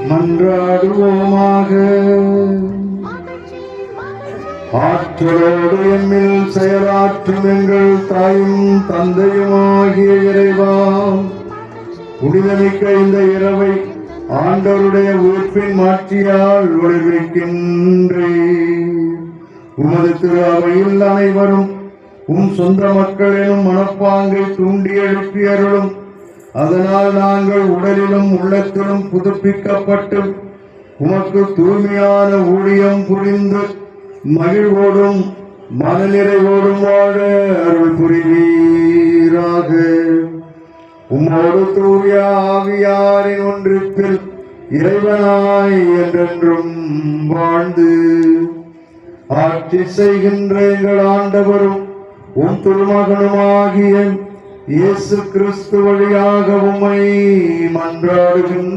மன்றாடுவோமாக. ஆற்றலோடு எம்மில் செயலாற்றும் எங்கள் தாயும் தந்தையுமாகிய இறைவா, புனிதமிக்க இந்த இரவை ஆண்டவருடைய உயிர்ப்பின் மாட்சியால் ஒளிர்விக்கின்றேன். உமது திரு அவையில் அனைவரும் சொந்த மக்கள் எனும் மனப்பாங்கை தூண்டி எழுப்பி அருளும். அதனால் நாங்கள் உடலிலும் உள்ளத்திலும் புதுப்பிக்கப்பட்டு உமக்கு தூய்மையான ஊழியம் புரிந்து மகிழ்வோடும் மனநிறைவோடும் வாழ அருள் புரிவீராக. உம்மோடு தூய ஆவியாரின் ஒன்றிப்பில் இறைவனாய் என்றென்றும் வாழ்ந்து ஆட்சி செய்கின்ற எங்கள் ஆண்டவரும் திருமகனுமாகிய இயேசு கிறிஸ்து வழியாக உம்மை மன்றாடுகின்றோம்.